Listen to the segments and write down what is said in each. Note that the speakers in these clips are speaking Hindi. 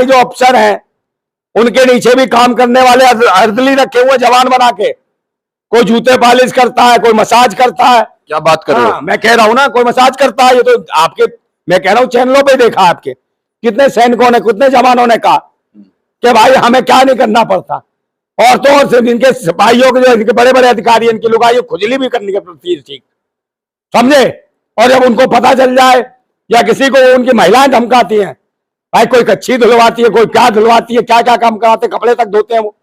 जो अफसर हैं उनके नीचे भी काम करने वाले अर्दली रखे हुए जवान बना के, कोई जूते पॉलिश करता है, कोई मसाज करता है। क्या बात कर रहे हो? मैं कह रहा हूं ना, कोई मसाज करता है। ये तो आपके, मैं कह रहा हूं चैनलों पे देखा आपके, कितने सैनिकों ने, कितने जवानों ने कहा कि भाई हमें क्या नहीं करना पड़ता। और तो और सिर्फ इनके सिपाहियों के, जो इनके बड़े बड़े अधिकारी, इनकी लुगाई खुजली भी करने के प्रति ठीक, समझे। और जब उनको पता चल जाए या किसी को उनकी महिलाएं धमकाती हैं, भाई कोई कच्ची धुलवाती है, कोई क्या धुलवाती है, क्या क्या काम कराते, कपड़े तक धोते हैं, वो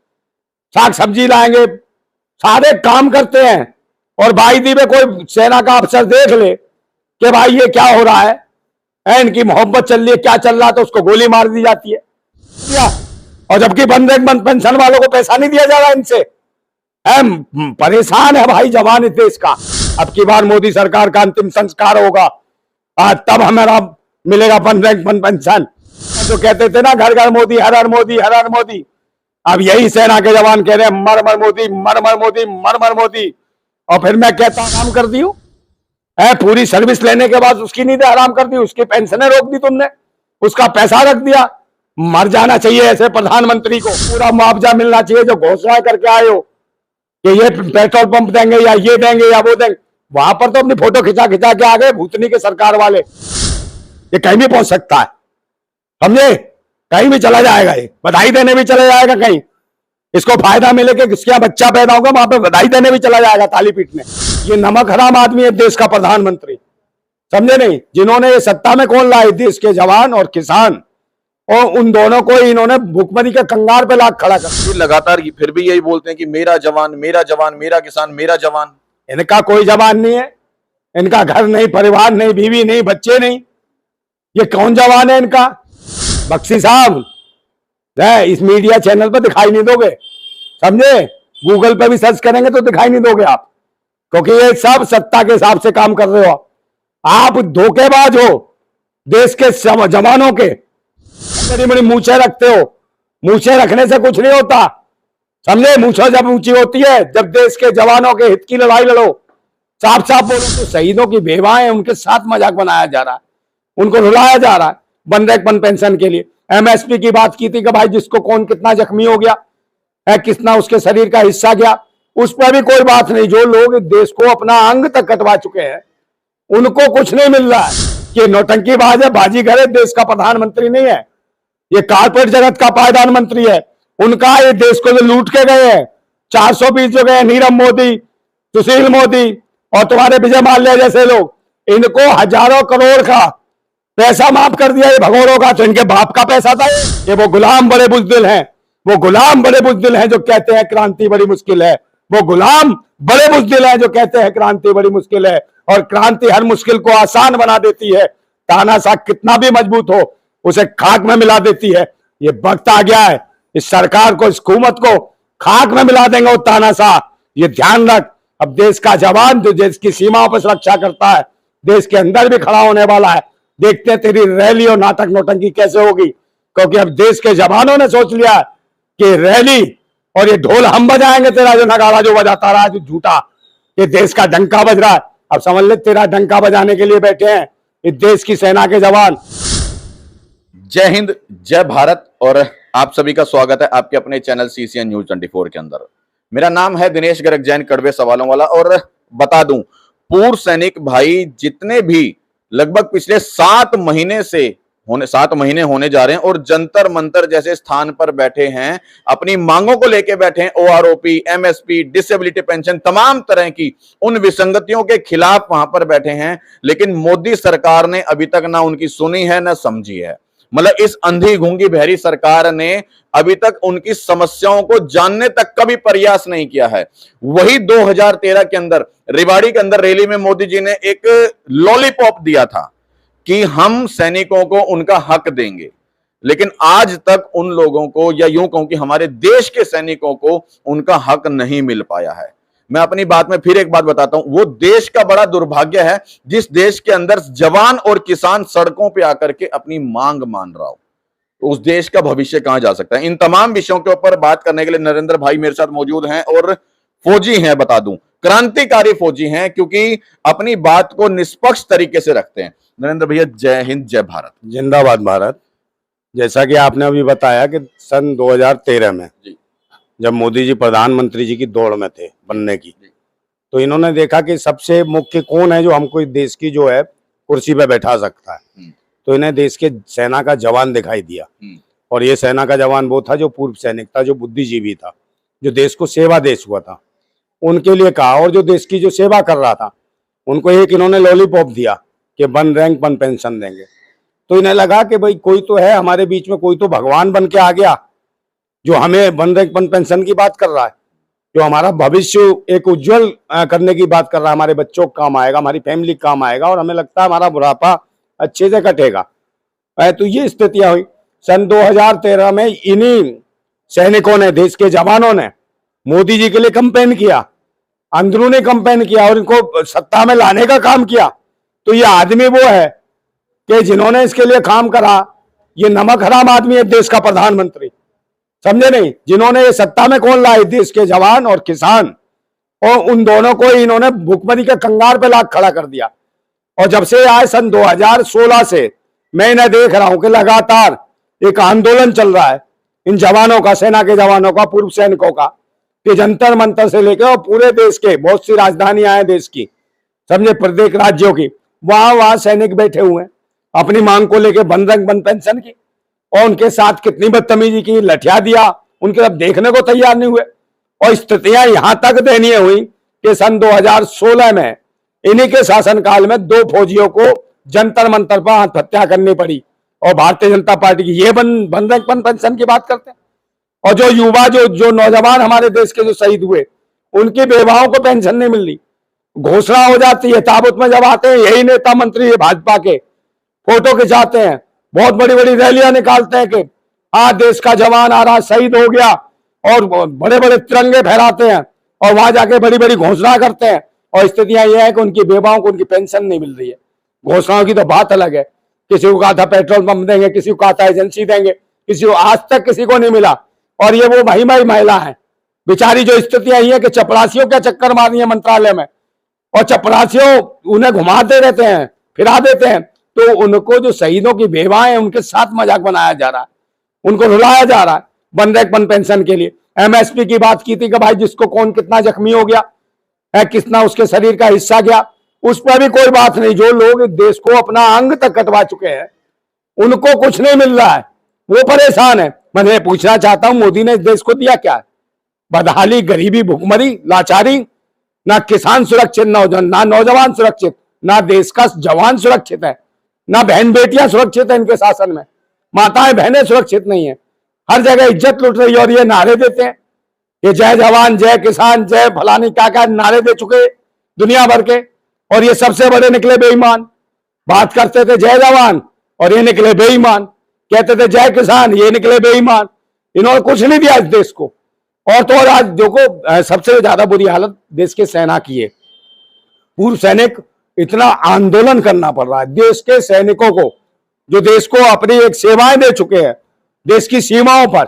साग सब्जी लाएंगे, सारे काम करते हैं। और बाईदी में कोई सेना का अफसर देख ले कि भाई ये क्या हो रहा है, इनकी मोहब्बत चल रही है, क्या चल रहा है, तो उसको गोली मार दी जाती है। और जबकि बंद पेंशन वालों को पैसा नहीं दिया जा रहा इनसे। परेशान है भाई जवान इस देश का। अब की बार मोदी सरकार का अंतिम संस्कार होगा, तब हमारा मिलेगा पेंशन। जो कहते थे ना घर घर मोदी, हर हर मोदी, हर हर मोदी, अब यही सेना के जवान कह रहे हैं मर मर मोदी, मर मर मोदी, मर मर मोदी। और फिर मैं कहता हराम कर दी हूं, पूरी सर्विस लेने के बाद उसकी नींद हराम कर दी, उसकी पेंशनें रोक दी तुमने, उसका पैसा रख दिया। मर जाना चाहिए ऐसे प्रधानमंत्री को। पूरा मुआवजा मिलना चाहिए जो घोषणा करके आए हो कि ये पेट्रोल पंप देंगे या ये देंगे या वो देंगे। वहां पर तो अपनी फोटो खिंचा खिंचा के आ गए भूतनी के सरकार वाले। ये कहीं भी पहुंच सकता है, समझे, कहीं भी चला जाएगा, ये बधाई देने भी चला जाएगा कहीं। इसको फायदा मिले कि किसके यहाँ बच्चा पैदा होगा वहां पे बधाई देने भी चला जाएगा, ताली पीटने। ये नमक हराम आदमी है देश का प्रधानमंत्री, समझे नहीं। जिन्होंने ये सत्ता में कौन लाए, देश के जवान और किसान, और उन दोनों को इन्होंने भूखमरी के कंगार पे लाख खड़ा कर। लगातार फिर भी यही बोलते हैं कि मेरा जवान, मेरा जवान, मेरा किसान, मेरा जवान। इनका कोई जवान नहीं है, इनका घर नहीं, परिवार नहीं, बीवी नहीं, बच्चे नहीं। ये कौन जवान है इनका? बख्शी साहब, इस मीडिया चैनल पर दिखाई नहीं दोगे, समझे। गूगल पे भी सर्च करेंगे तो दिखाई नहीं दोगे आप, क्योंकि ये सब सत्ता के हिसाब से काम कर रहे हो। आप धोखेबाज हो देश के जवानों के। बड़ी बड़ी मूछें रखते हो, मूछें रखने से कुछ नहीं होता, समझे। मूछें जब ऊंची होती है, जब देश के जवानों के हित की लड़ाई लड़ो, साफ साफ बोलो। तो शहीदों की बेवाएं, उनके साथ मजाक बनाया जा रहा है, उनको रुलाया जा रहा है बंदेपन पेंशन के लिए। एमएसपी की बात की थी कि भाई जिसको कौन कितना जख्मी हो गया है, कितना उसके शरीर का हिस्सा गया, उस पर भी कोई बात नहीं। जो लोग देश को अपना अंग तक कटवा चुके हैं उनको कुछ नहीं मिल रहा है। कि नौटंकीबाज है, बाजीगर है, देश का प्रधानमंत्री नहीं है, ये कारपोरेट जगत का प्रधानमंत्री है। उनका ये देश को जो लूट के गए हैं, 420 जो गए, नीरव मोदी, सुशील मोदी और तुम्हारे विजय माल्या जैसे लोग, इनको हजारों करोड़ का पैसा माफ कर दिया ये भगोड़ों का। तो इनके बाप का पैसा था ये। वो गुलाम बड़े बुजदिल हैं, वो गुलाम बड़े बुजदिल हैं जो कहते हैं क्रांति बड़ी मुश्किल है। वो गुलाम बड़े बुजदिल हैं जो कहते हैं क्रांति बड़ी मुश्किल है। और क्रांति हर मुश्किल को आसान बना देती है। तानाशाह कितना भी मजबूत हो उसे खाक में मिला देती है। ये वक्त आ गया है, इस सरकार को, इस हुकूमत को खाक में मिला देंगे वो तानाशाह, ये ध्यान रख। अब देश का जवान जो देश की सीमाओं पर सुरक्षा करता है, देश के अंदर भी खड़ा होने वाला है। देखते हैं तेरी रैली और नाटक नौटंकी कैसे होगी, क्योंकि अब देश के जवानों ने सोच लिया कि रैली और ये ढोल हम बजाएंगे, तेरा जो नगाड़ा जो बजाता रहा है जो झूठा, ये देश का डंका बज रहा है। अब समझ ले तेरा डंका बजाने के लिए बैठे हैं इस देश की सेना के जवान। जय हिंद, जय भारत, और आप सभी का स्वागत है आपके अपने चैनल CCN News 24 के अंदर। मेरा नाम है दिनेश गर्ग जैन, कड़वे सवालों वाला। और बता दूं, पूर्व सैनिक भाई जितने भी लगभग पिछले 7 महीने होने जा रहे हैं और जंतर मंतर जैसे स्थान पर बैठे हैं, अपनी मांगों को लेके बैठे हैं, OROP, MSP, डिसेबिलिटी पेंशन, तमाम तरह की उन विसंगतियों के खिलाफ वहां पर बैठे हैं। लेकिन मोदी सरकार ने अभी तक ना उनकी सुनी है ना समझी है। मतलब इस अंधी गूंगी बहरी सरकार ने अभी तक उनकी समस्याओं को जानने तक का भी प्रयास नहीं किया है। वही 2013 के अंदर रेवाड़ी के अंदर रैली में मोदी जी ने एक लॉलीपॉप दिया था कि हम सैनिकों को उनका हक देंगे, लेकिन आज तक उन लोगों को, या यूं कहूं कि हमारे देश के सैनिकों को उनका हक नहीं मिल पाया है। मैं अपनी बात में फिर एक बात बताता हूं, वो देश का बड़ा दुर्भाग्य है जिस देश के अंदर जवान और किसान सड़कों पे आकर के अपनी मांग मान रहा हो। उस देश का भविष्य कहां जा सकता है? इन तमाम विषयों के ऊपर बात करने के लिए नरेंद्र भाई मेरे साथ मौजूद हैं, और फौजी हैं, बता दूं क्रांतिकारी फौजी हैं, क्योंकि अपनी बात को निष्पक्ष तरीके से रखते हैं। नरेंद्र भैया, जय हिंद, जय भारत। जिंदाबाद भारत। जैसा कि आपने अभी बताया कि सन 2013 में जी जब मोदी जी प्रधानमंत्री जी की दौड़ में थे बनने की, जी तो इन्होंने देखा कि सबसे मुख्य कौन है जो हमको इस देश की जो है कुर्सी पे बैठा सकता है। हम्म, तो इन्हें देश के सेना का जवान दिखाई दिया, हम्म, और ये सेना का जवान वो था जो पूर्व सैनिक था, जो बुद्धिजीवी था, जो देश को सेवा दे चुका था। उनके लिए कहा, और जो देश की जो सेवा कर रहा था उनको एक इन्होंने लॉलीपॉप दिया कि वन रैंक वन पेंशन देंगे। तो इन्हें लगा कि भाई कोई तो है हमारे बीच में, कोई तो भगवान बन के आ गया जो हमें वन रैंक वन पेंशन की बात कर रहा है, जो हमारा भविष्य एक उज्जवल करने की बात कर रहा है, हमारे बच्चों को काम आएगा, हमारी फैमिली काम आएगा, और हमें लगता है हमारा बुढ़ापा अच्छे से कटेगा। तो ये स्थितियां हुई सन 2013 में। इन्हीं सैनिकों ने, देश के जवानों ने मोदी जी के लिए कैंपेन किया, अंदरूनी कैंपेन किया, और इनको सत्ता में लाने का काम किया। तो ये आदमी वो है कि जिन्होंने इसके लिए काम करा, ये नमक हराम आदमी है देश का प्रधानमंत्री, समझे नहीं? जिन्होंने ये सत्ता में कौन लाए? देश के जवान और किसान, और उन दोनों को इन्होंने भुखमरी के कंगार पे लाकर खड़ा कर दिया। और जब से आए सन 2016 से मैं इन्हें देख रहा हूं कि लगातार एक आंदोलन चल रहा है इन जवानों का, सेना के जवानों का, पूर्व सैनिकों का, कि जंतर मंतर से लेकर और पूरे देश के, बहुत सी राजधानियां हैं देश की, समझे, प्रत्येक राज्यों की, वहां सैनिक बैठे हुए हैं अपनी मांग को लेकर वन रैंक वन पेंशन की। और उनके साथ कितनी बदतमीजी की, लठिया दिया, उनके अब देखने को तैयार नहीं हुए। और स्थितियां यहां तक दयनीय हुई कि सन 2016 में इन्हीं के शासनकाल में 2 फौजियों को जंतर मंतर पर आत्महत्या करनी पड़ी। और भारतीय जनता पार्टी की ये वन रैंक वन पेंशन की बात करते हैं। और जो युवा, जो नौजवान हमारे देश के जो शहीद हुए, उनकी बेवाओं को पेंशन नहीं मिल रही। घोषणा हो जाती है, ताबूत में जब आते हैं यही नेता मंत्री भाजपा के, फोटो खिंचाते हैं, बहुत बड़ी बड़ी रैलियां निकालते हैं कि हाँ देश का जवान आ रहा, शहीद हो गया, और बड़े बड़े तिरंगे फहराते हैं, और वहां जाके बड़ी बड़ी घोषणा करते हैं। और स्थितियां यह है कि उनकी बेवाओं को उनकी पेंशन नहीं मिल रही है। घोषणाओं की तो बात अलग है, किसी को कहा था पेट्रोल पंप देंगे, किसी को कहा था एजेंसी देंगे, किसी को आज तक किसी को नहीं मिला। और ये वो महिला है बेचारी, जो स्थितियां ये है कि चपरासियों के चक्कर मार रही है मंत्रालय में, और चपरासियों उन्हें घुमाते रहते हैं, फिरा देते हैं। तो उनको, जो शहीदों की बेवाएं हैं, उनके साथ मजाक बनाया जा रहा है, उनको रुलाया जा रहा है वन रैंक वन पेंशन के लिए। एमएसपी की बात की थी कि भाई जिसको कौन कितना जख्मी हो गया है, कितना उसके शरीर का हिस्सा गया, उस पर भी कोई बात नहीं। जो लोग देश को अपना अंग तक कटवा चुके हैं उनको कुछ नहीं मिल रहा है, वो परेशान है। मैं पूछना चाहता हूं, मोदी ने इस देश को दिया क्या? बदहाली, गरीबी, भुखमरी, लाचारी। ना किसान सुरक्षित, ना नौजवान सुरक्षित, ना देश का जवान सुरक्षित है, ना बहन बेटियां सुरक्षित है इनके शासन में, माताएं बहनें सुरक्षित नहीं है। हर जगह इज्जत लुट रही है। और ये नारे देते हैं, ये जय जवान, जय किसान, जय फलानी, क्या क्या नारे दे चुके दुनिया भर के। और ये सबसे बड़े निकले बेईमान। बात करते थे जय जवान और ये निकले बेईमान, कहते थे जय किसान, ये निकले बेईमान। इन्होंने कुछ नहीं दिया इस देश को। और तो और आज देखो, सबसे ज्यादा बुरी हालत देश के सेना की है। पूर्व सैनिक, इतना आंदोलन करना पड़ रहा है देश के सैनिकों को, जो देश को अपनी एक सेवाएं दे चुके हैं देश की सीमाओं पर।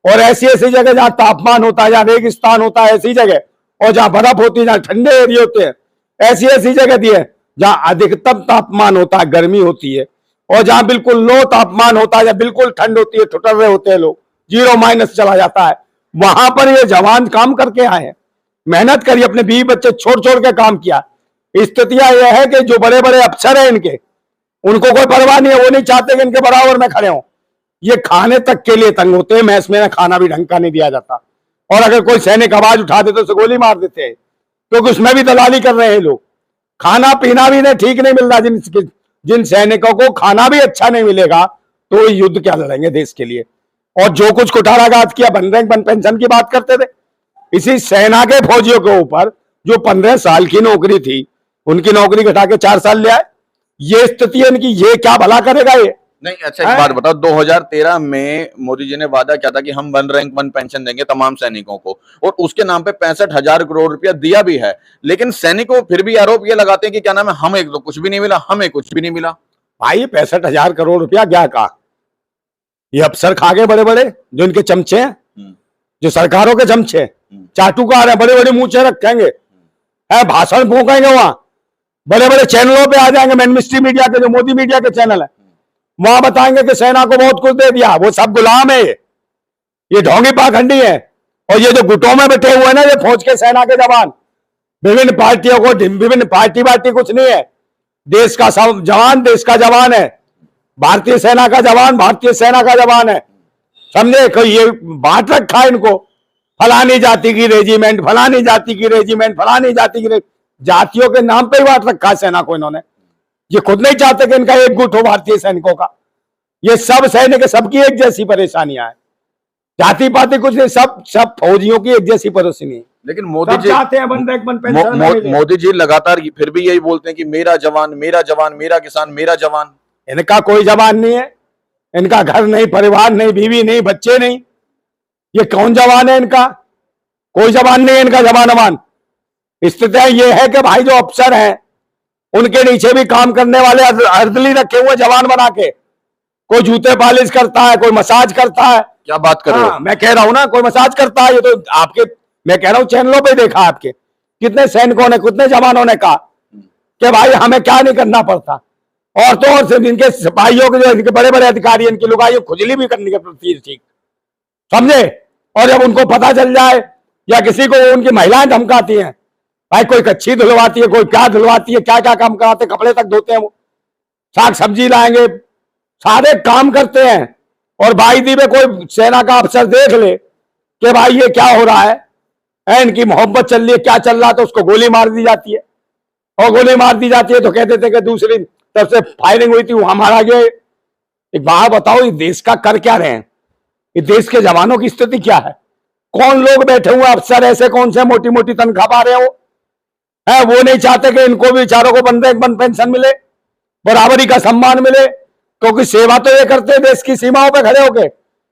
और ऐसी ऐसी जगह जहां तापमान होता है, जहां रेगिस्तान होता है, ऐसी जगह, और जहां बर्फ होती है, जहां ठंडे एरिया होते हैं, ऐसी ऐसी जगह दी है जहां अधिकतम तापमान होता है, गर्मी होती है, और जहां बिल्कुल लो तापमान होता है, जहां बिल्कुल ठंड होती है, ठुठर रहे होते हैं लोग, 0 - चला जाता है। वहां पर ये जवान काम करके आए हैं, मेहनत करी, अपने बीवी बच्चे छोड़ छोड़ के काम किया। स्थितियां यह है कि जो बड़े बड़े अफसर हैं इनके, उनको कोई परवाह नहीं है, वो नहीं चाहते कि इनके बराबर में खड़े हों। ये खाने तक के लिए तंग होते हैं, मैस में खाना भी ढंग का नहीं दिया जाता। और अगर कोई सैनिक आवाज उठा दे तो उसे गोली मार देते हैं, क्योंकि उसमें भी दलाली कर रहे हैं लोग। खाना पीना भी नहीं ठीक नहीं मिल रहा। जिन सैनिकों को खाना भी अच्छा नहीं मिलेगा तो युद्ध क्या लड़ेंगे देश के लिए। और जो कुछ कुठाराघात किया, वन रैंक वन पेंशन की बात करते थे, इसी सेना के फौजियों के ऊपर जो 15 साल की नौकरी थी, उनकी नौकरी घटा के 4 साल ले आए। ये स्थिति है इनकी, ये क्या भला करेगा ये? नहीं, अच्छा एक बात बताओ, 2013 में मोदी जी ने वादा किया था कि हम वन रैंक वन पेंशन देंगे तमाम सैनिकों को, और उसके नाम पे 65,000 करोड़ रुपया दिया भी है। लेकिन सैनिकों फिर भी आरोप ये लगाते हैं कि क्या नाम है, हमें तो कुछ भी नहीं मिला, हमें कुछ भी नहीं मिला। भाई 65,000 करोड़ रुपया क्या कहा? ये अफसर खा गए बड़े बड़े, जो इनके चमचे हैं, जो सरकारों के चमचे, चाटुकार है, बड़े बड़े मुंह रखेंगे, भाषण फूकेंगे, वहां बड़े बड़े चैनलों पे आ जाएंगे, मेन स्ट्रीम मीडिया के, जो मोदी मीडिया के चैनल है, वहां बताएंगे कि सेना को बहुत कुछ दे दिया। वो सब गुलाम है, ये ढोंगी पाखंडी है। और ये जो गुटों में बैठे हुए हैं ना, ये फौज के सेना के जवान, विभिन्न पार्टियों को, विभिन्न पार्टी वार्टी कुछ नहीं है। देश का सब जवान देश का जवान है, भारतीय सेना का जवान भारतीय सेना का जवान है। समझे? कोई ये बांट रखा है इनको, फलानी जाति की रेजिमेंट, फलानी जाति की रेजिमेंट, फलानी जाति की जातियों के नाम पे ही बांट रखा है सेना को इन्होंने। ये खुद नहीं चाहते कि इनका एक गुट हो भारतीय सैनिकों का। ये सब सैनिक, सबकी एक जैसी परेशानियां हैं, जाति पाति कुछ नहीं, सब फौजियों की एक जैसी परेशानी है। लेकिन मोदी जी चाहते हैं बंदे एक बंद पेंशन मोदी जी लगातार फिर भी यही बोलते हैं कि मेरा जवान, मेरा जवान, मेरा किसान, मेरा जवान। इनका कोई जवान नहीं है, इनका घर नहीं, परिवार नहीं, बीवी नहीं, बच्चे नहीं। ये कौन जवान है इनका? कोई जवान नहीं है इनका। जवान स्थिति ये है कि भाई जो अफसर हैं उनके नीचे भी काम करने वाले अर्दली रखे हुए जवान बना के, कोई जूते पॉलिश करता है, कोई मसाज करता है। क्या बात कर रहे हो? मैं कह रहा हूं ना, कोई मसाज करता है। ये तो आपके, मैं कह रहा हूं चैनलों पे देखा आपके, कितने सैनिकों ने, कितने जवानों ने कहा कि भाई हमें क्या नहीं करना पड़ता। और तो और सिर्फ इनके सिपाहियों के, जो इनके बड़े बड़े अधिकारी, इनकी लुगाइयों खुजली भी करने के प्रति ठीक, समझे? और जब उनको पता चल जाए या किसी को उनकी महिलाएं धमकाती हैं, भाई कोई कच्ची धुलवाती है, कोई क्या धुलवाती है, क्या क्या काम कराते, कपड़े तक धोते हैं, वो साग सब्जी लाएंगे, सारे काम करते हैं। और भाई दी में कोई सेना का अफसर देख ले कि भाई ये क्या हो रहा है, इनकी मोहब्बत चल रही है, क्या चल रहा है, तो उसको गोली मार दी जाती है। और गोली मार दी जाती है तो कहते थे कि दूसरी तरफ से फायरिंग हुई थी, वहां मारा गया। एक बात बताओ, इस देश का कर क्या रहे हैं? इस देश के जवानों की स्थिति क्या है? कौन लोग बैठे हुए अफसर ऐसे, कौन से मोटी मोटी तनख्वाह पा रहे हो है? वो नहीं चाहते कि इनको भी बेचारों को बंदे एक बंद पेंशन मिले, बराबरी का सम्मान मिले, क्योंकि सेवा तो ये करते हैं देश की सीमाओं पे खड़े होके।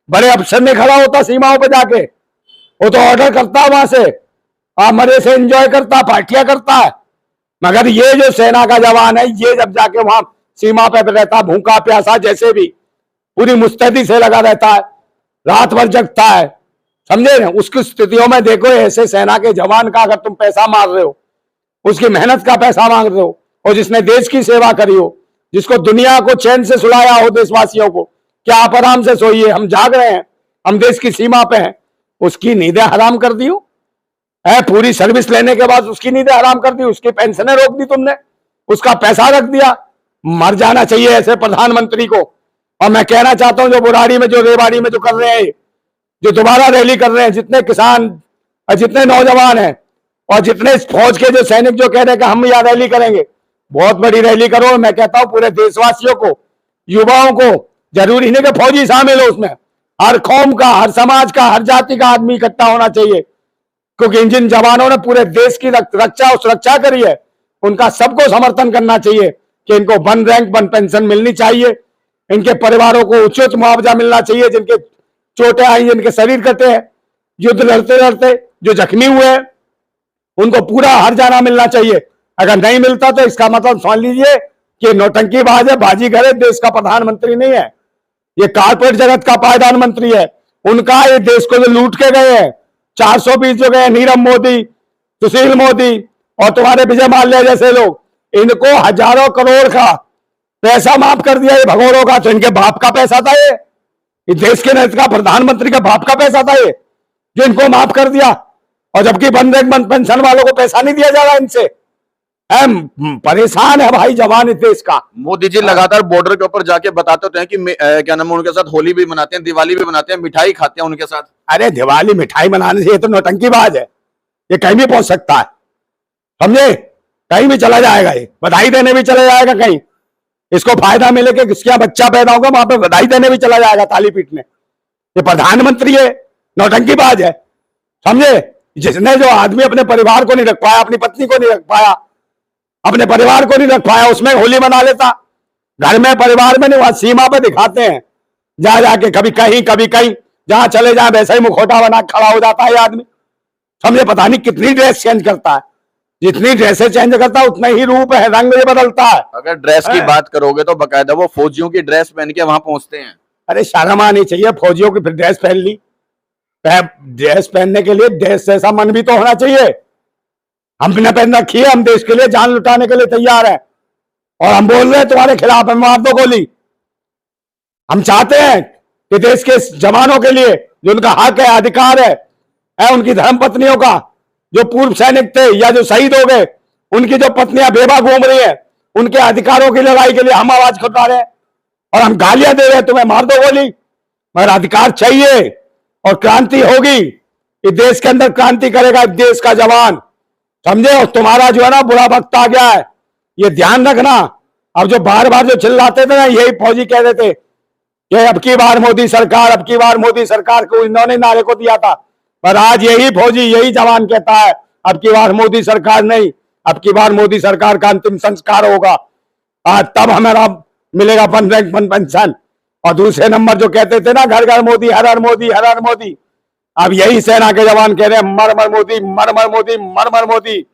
बड़े अफसर नहीं खड़ा होता सीमाओं पे जाके, वो तो ऑर्डर करता है वहां से, मजे से एंजॉय करता, पार्टियां करता है। मगर ये जो सेना का जवान है, ये जब जाके वहां सीमा पे रहता, भूखा प्यासा जैसे भी, पूरी मुस्तैदी से लगा रहता है, रात भर जगता है, समझे ना? उसकी स्थितियों में देखो, ऐसे सेना के जवान का अगर तुम पैसा मार रहे हो, उसकी मेहनत का पैसा मांग रहे हो, और जिसने देश की सेवा करी हो, जिसको दुनिया को चैन से सुलाया हो, देशवासियों को क्या आप आराम से सोइए, हम जाग रहे हैं, हम देश की सीमा पे हैं, उसकी नींदें हराम कर दी हो। पूरी सर्विस लेने के बाद उसकी नींदें हराम कर दी, उसकी पेंशनें रोक दी तुमने, उसका पैसा रख दिया। मर जाना चाहिए ऐसे प्रधानमंत्री को। और मैं कहना चाहता हूं, जो बुराड़ी में, जो रेवाड़ी में जो कर रहे हैं, जो दोबारा रैली कर रहे हैं, जितने किसान और जितने नौजवान हैं और जितने फौज के जो सैनिक जो कह रहे हैं कि हम यहाँ रैली करेंगे, बहुत बड़ी रैली करो। मैं कहता हूं पूरे देशवासियों को, युवाओं को, जरूरी नहीं कि फौजी शामिल हो उसमें, हर कौम का, हर समाज का, हर जाति का आदमी इकट्ठा होना चाहिए, क्योंकि जिन जवानों ने पूरे देश की रक्षा और सुरक्षा करी है, उनका सबको समर्थन करना चाहिए कि इनको वन रैंक वन पेंशन मिलनी चाहिए, इनके परिवारों को उचित मुआवजा मिलना चाहिए, जिनके चोटें आई, जिनके शरीर कटे हैं, युद्ध लड़ते लड़ते जो जख्मी हुए हैं, उनको पूरा हर्जाना मिलना चाहिए। अगर नहीं मिलता तो इसका मतलब समझ लीजिए कि नौटंकीबाज है, बाजीगर है, देश का प्रधानमंत्री नहीं है, ये कारपोरेट जगत का प्रधानमंत्री है। उनका ये देश को जो लूट के गए हैं, 420 जो गए, नीरव मोदी, सुशील मोदी और तुम्हारे विजय माल्या जैसे लोग, इनको हजारों करोड़ का पैसा माफ कर दिया ये भगोड़ों का। तो इनके बाप का पैसा था ये देश के नेता का, प्रधानमंत्री का बाप का पैसा था ये, जो इनको माफ कर दिया। और जबकि बंद पेंशन वालों को पैसा नहीं दिया जा रहा इनसे। परेशान है भाई जवान इस देश का। मोदी जी लगातार बॉर्डर के ऊपर जाके बताते होते हैं कि क्या नाम है, उनके साथ होली भी मनाते हैं, दिवाली भी मनाते हैं, मिठाई खाते हैं उनके साथ। अरे दिवाली मिठाई मनाने से ये तो नौटंकीबाज है, ये कहीं भी पहुंच सकता है, समझे? कहीं भी चला जाएगा, ये बधाई देने भी चला जाएगा कहीं, इसको फायदा मिले कि किसके यहाँ बच्चा पैदा होगा वहां पे बधाई देने भी चला जाएगा, ताली पीटने। ये प्रधानमंत्री है, नौटंकीबाज है, समझे? जिसने जो आदमी अपने परिवार को नहीं रख पाया, अपनी पत्नी को नहीं रख पाया, अपने परिवार को नहीं रख पाया, उसमें होली मना लेता। घर में, परिवार में नहीं, वहां सीमा पे दिखाते हैं जा जाके, कभी कहीं कभी कहीं, जहां चले जाए वैसा ही मुखौटा बना खड़ा हो जाता है आदमी, समझे? पता नहीं कितनी ड्रेस चेंज करता है, जितनी ड्रेसें चेंज करता है उतना ही रूप है, रंग भी बदलता है। अगर ड्रेस की बात करोगे तो बकायदा वो फौजियों की ड्रेस पहन के वहां पहुंचते हैं। अरे शर्म आनी चाहिए, फौजियों की फिर ड्रेस पहन ली। ड्रेस पहनने के लिए देश जैसा मन भी तो होना चाहिए। हमने पहन रखी है, हम देश के लिए जान लुटाने के लिए तैयार है, और हम बोल रहे हैं तुम्हारे खिलाफ, हम मार दो गोली। हम चाहते हैं कि देश के जवानों के लिए जो उनका हक है, अधिकार है उनकी धर्म पत्नियों का, जो पूर्व सैनिक थे या जो शहीद हो गए, उनकी जो पत्नियां बेवा घूम रही हैं, उनके अधिकारों की लड़ाई के लिए हम आवाज उठा रहे हैं और हम गालियां दे रहे हैं, तुम्हें मार दो गोली, मगर अधिकार चाहिए और क्रांति होगी। इस देश के अंदर क्रांति करेगा इस देश का जवान, समझे। और तुम्हारा जो है ना बुरा वक्त आ गया है, ये ध्यान रखना। अब जो बार बार जो चिल्लाते थे ना, यही फौजी कह रहे थे कि अब की बार मोदी सरकार, अब की बार मोदी सरकार को इन्होंने नारे को दिया था, पर आज यही फौजी, यही जवान कहता है अब की बार मोदी सरकार नहीं, अब की बार मोदी सरकार का अंतिम संस्कार होगा। आज तब हमारा मिलेगा 15 पेंशन। और दूसरे नंबर जो कहते थे ना घर घर मोदी, हर हर मोदी, हर हर मोदी, अब यही सेना के जवान कह रहे हैं मर मर मोदी, मर मर मोदी, मर मर मोदी।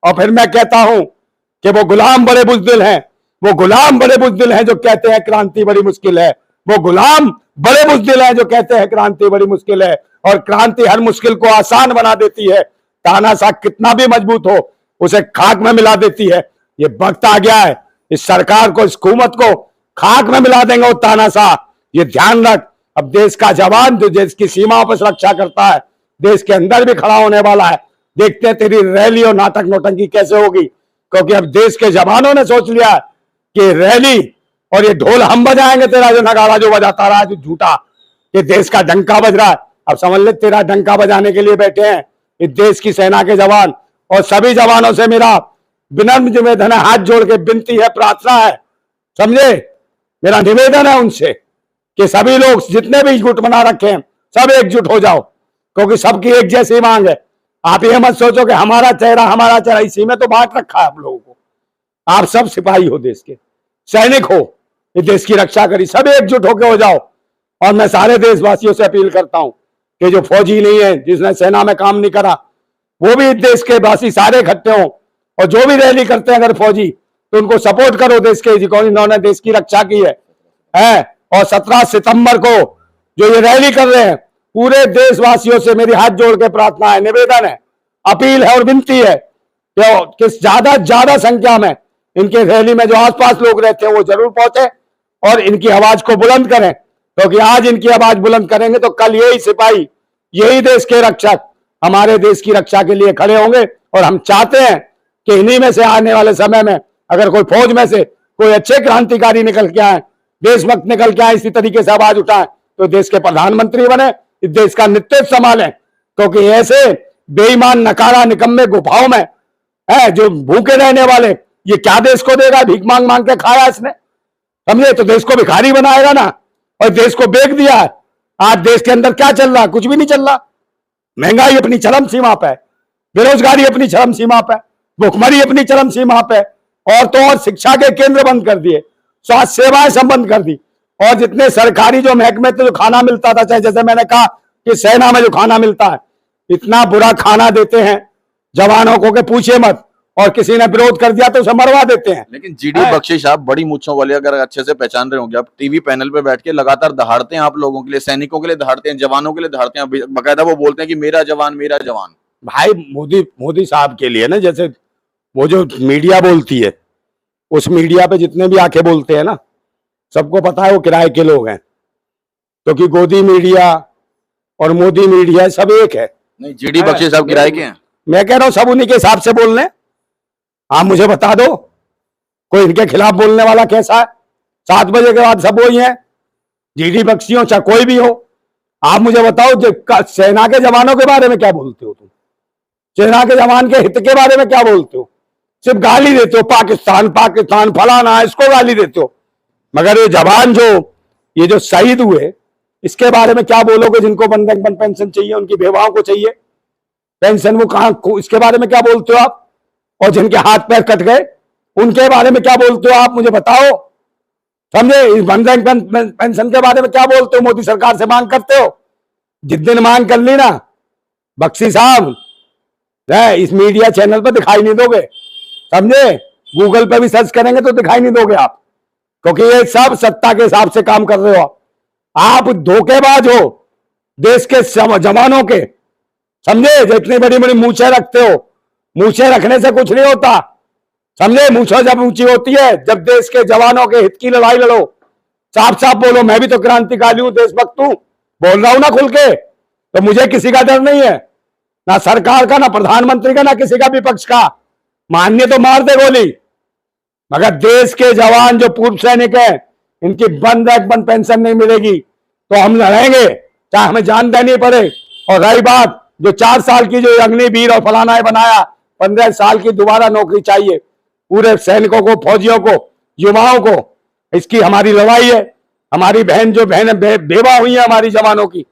और फिर मैं कहता हूं कि वो गुलाम बड़े बुजदिल हैं, वो गुलाम बड़े बुजदिल हैं जो कहते हैं क्रांति बड़ी मुश्किल है, वो गुलाम बड़े बुजदिल हैं जो कहते हैं क्रांति बड़ी मुश्किल है। और क्रांति हर मुश्किल को आसान बना देती है, तानाशाह कितना भी मजबूत हो उसे खाक में मिला देती है। ये वक्त आ गया है, इस सरकार को, इस हुकूमत को खाक में मिला देंगे वो तानाशाह, ये ध्यान रख। अब देश का जवान जो देश की सीमाओं पर सुरक्षा करता है, देश के अंदर भी खड़ा होने वाला है। देखते हैं तेरी रैली और नाटक नौटंकी कैसे होगी, क्योंकि अब देश के जवानों ने सोच लिया कि रैली और ये ढोल हम बजाएंगे, तेरा जो नगाड़ा जो बजाता रहा जो झूठा, ये देश का डंका बज रहा है। अब समझ ले तेरा डंका बजाने के लिए बैठे हैं इस देश की सेना के जवान। और सभी जवानों से मेरा विनम्र निवेदन है, हाथ जोड़ के विनती है, प्रार्थना है, समझे, मेरा निवेदन है उनसे कि सभी लोग जितने भी गुट बना रखे हैं सब एकजुट हो जाओ, क्योंकि सबकी एक जैसी मांग है। आप ये मत सोचो कि हमारा चेहरा, इसी में तो बांट रखा है आप लोगों को। आप सब सिपाही हो, देश के सैनिक हो, ये देश की रक्षा करी, सब एकजुट होकर हो जाओ। और मैं सारे देशवासियों से अपील करता हूं कि जो फौजी नहीं है, जिसने सेना में काम नहीं करा, वो भी देश के वासी सारे इकट्ठे हों। और जो भी रैली करते हैं अगर फौजी, तो उनको सपोर्ट करो, देश के इन्होंने देश की रक्षा की है। और 17 सितंबर को जो ये रैली कर रहे हैं, पूरे देशवासियों से मेरी हाथ जोड़ के प्रार्थना है, निवेदन है, अपील है और विनती है कि ज्यादा संख्या में इनके रैली में जो आसपास लोग रहते हैं वो जरूर पहुंचे और इनकी आवाज को बुलंद करें, क्योंकि आज इनकी आवाज बुलंद करेंगे तो कल यही सिपाही, यही देश के रक्षक हमारे देश की रक्षा के लिए खड़े होंगे। और हम चाहते हैं कि इन्हीं में से आने वाले समय में अगर कोई फौज में से कोई अच्छे क्रांतिकारी निकल के आए, देशभक्त निकल के आए, इसी तरीके से आवाज उठाएं, तो देश के प्रधानमंत्री बने, इस देश का नेतृत्व संभालें। क्योंकि ऐसे बेईमान, नकारा, निकम्मे गुफाओं में है जो भूखे रहने वाले, ये क्या देश को देगा? भीख मांग मांग के खाया इसने, समझे, तो देश को भिखारी बनाएगा ना। और देश को बेच दिया है। आज देश के अंदर क्या चल रहा? कुछ भी नहीं चल रहा। महंगाई अपनी चरम सीमा पे, बेरोजगारी अपनी चरम सीमा पे, भुखमरी अपनी चरम सीमा पे, और तो और शिक्षा के केंद्र बंद कर दिए, स्वास्थ्य सेवाएं सब बंद कर दी। और जितने सरकारी जो महकमे थे, जो खाना मिलता था, चाहे जैसे मैंने कहा कि सेना में जो खाना मिलता है, इतना बुरा खाना देते हैं जवानों को कि पूछे मत। और किसी ने विरोध कर दिया तो उसे मरवा देते हैं। लेकिन जीडी बख्शी साहब बड़ी मूंछों वाले, अगर अच्छे से पहचान रहे होंगे आप, टीवी पैनल पे बैठ के लगातार दहाड़ते हैं आप लोगों के लिए, सैनिकों के लिए दहाड़ते हैं, जवानों के लिए दहाड़ते हैं, बकायदा वो बोलते हैं कि मेरा जवान, मेरा जवान। भाई मोदी साहब के लिए ना, जैसे वो जो मीडिया बोलती है, उस मीडिया पे जितने भी आके बोलते हैं ना, सबको पता है वो किराए के लोग हैं, क्योंकि गोदी मीडिया और मोदी मीडिया सब एक है। नहीं, जीडी बख्शी साहब किराए के हैं। मैं कह रहा हूँ सब उन्हीं के हिसाब से बोल रहे हैं। आप मुझे बता दो कोई इनके खिलाफ बोलने वाला कैसा है? 7 बजे के बाद सब वही है, जीडी बख्शी हो चाहे कोई भी हो। आप मुझे बताओ सेना के जवानों के बारे में क्या बोलते हो तुम? सेना के जवान के हित के बारे में क्या बोलते हो? सिर्फ गाली देते हो, पाकिस्तान पाकिस्तान फलाना, इसको गाली देते हो। मगर ये जवान ये जो शहीद हुए, इसके बारे में क्या बोलोगे? जिनको बंधन पेंशन चाहिए, उनकी बेवाओं को चाहिए पेंशन, वो कहां, इसके बारे में क्या बोलते हो आप? और जिनके हाथ पैर कट गए, उनके बारे में क्या बोलते हो आप? मुझे बताओ, समझे। इस बंधन पेंशन के बारे में क्या बोलते हो? मोदी सरकार से मांग करते हो? जिस दिन मांग कर ली ना बख्शी साहब, इस मीडिया चैनल पर दिखाई नहीं दोगे, समझे। गूगल पे भी सर्च करेंगे तो दिखाई नहीं दोगे आप, क्योंकि ये सब सत्ता के हिसाब से काम कर रहे हो। आप धोखेबाज हो देश के जवानों के, समझे। जो इतनी बड़ी बड़ी मूछें रखते हो, मूछें रखने से कुछ नहीं होता, समझे। मूछें जब ऊंची होती है, जब देश के जवानों के हित की लड़ाई लड़ो, साफ साफ बोलो, मैं भी तो क्रांतिकारी हूं, देशभक्त हूं, बोल रहा हूं ना खुल के। तो मुझे किसी का डर नहीं है, ना सरकार का, ना प्रधानमंत्री का, ना किसी का विपक्ष का। मान्य तो मार दे गोली, मगर देश के जवान जो पूर्व सैनिक हैं, इनकी बंद रैक बंद पेंशन नहीं मिलेगी तो हम लड़ेंगे, चाहे हमें जान देनी पड़े। और रही बात जो 4 साल की जो अग्निवीर और फलाना बनाया, 15 साल की दोबारा नौकरी चाहिए पूरे सैनिकों को, फौजियों को, युवाओं को। इसकी हमारी लड़ाई है। हमारी बहन जो बेवा हुई है हमारी जवानों की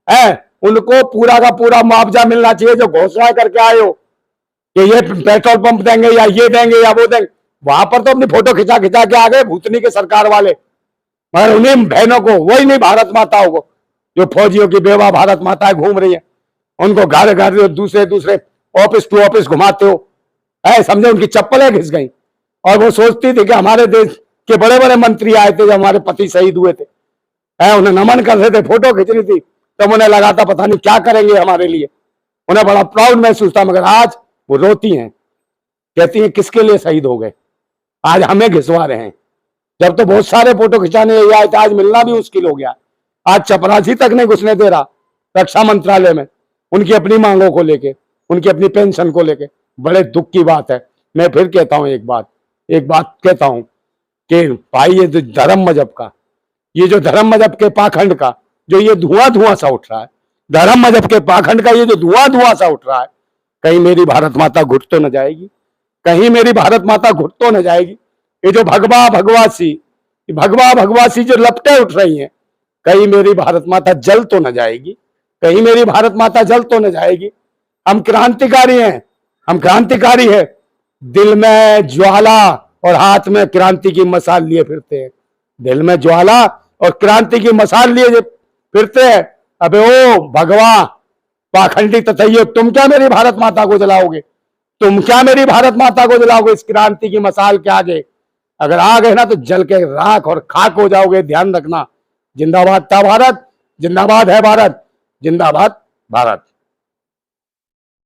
है, उनको पूरा का पूरा मुआवजा मिलना चाहिए। जो घोषणा करके आए हो कि ये पेट्रोल पंप देंगे या ये देंगे या वो देंगे, वहां पर तो अपनी फोटो खिंचा खिंचा के आ गए भूतनी के सरकार वाले, मगर उन्हीं बहनों को, वही नहीं भारत माताओं को, जो फौजियों की बेवा भारत माताएं घूम रही है, उनको घर घर दूसरे दूसरे ऑफिस टू ऑफिस घुमाते हो, है समझे। उनकी चप्पलें घिस गई और वो सोचती थी कि हमारे देश के बड़े बड़े मंत्री आए थे जब हमारे पति शहीद हुए थे, है उन्हें नमन कर रहे थे, फोटो खींच रही थी, तब उन्हें लगा था पता नहीं क्या करेंगे हमारे लिए, उन्हें बड़ा प्राउड महसूस था। मगर आज वो रोती हैं, कहती हैं किसके लिए शहीद हो गए, आज हमें घिसवा रहे हैं। जब तो बहुत सारे फोटो खिंचाने आए थे, आज मिलना भी मुश्किल हो गया। आज चपरासी तक नहीं घुसने दे रहा रक्षा मंत्रालय में, उनकी अपनी मांगों को लेके, उनकी अपनी पेंशन को लेके। बड़े दुख की बात है। मैं फिर कहता हूं एक बात कहता हूं कि भाई ये जो धर्म मजहब का, ये जो धर्म मजहब के पाखंड का जो ये धुआं सा उठ रहा है, धर्म मजहब के पाखंड का ये जो धुआं सा उठ रहा है, कहीं मेरी भारत माता घुट तो न जाएगी, कहीं मेरी भारत माता घुट तो न जाएगी। ये जो भगवा भगवासी जो लपटें उठ रही हैं, कहीं मेरी भारत माता जल तो न जाएगी, कहीं मेरी भारत माता जल तो न जाएगी। हम क्रांतिकारी हैं, हम क्रांतिकारी है, दिल में ज्वाला और हाथ में क्रांति की मसाल लिए फिरते हैं, दिल में ज्वाला और क्रांति की मसाल लिए फिरते हैं। अबे ओ भगवा पाखंडी तथैयो, तुम क्या मेरी भारत माता को जलाओगे, तुम क्या मेरी भारत माता को जलाओगे इस क्रांति की मसाल के आगे। अगर आ गए ना तो जल के राख और खाक हो जाओगे, ध्यान रखना। जिंदाबाद था भारत, जिंदाबाद है भारत, जिंदाबाद भारत।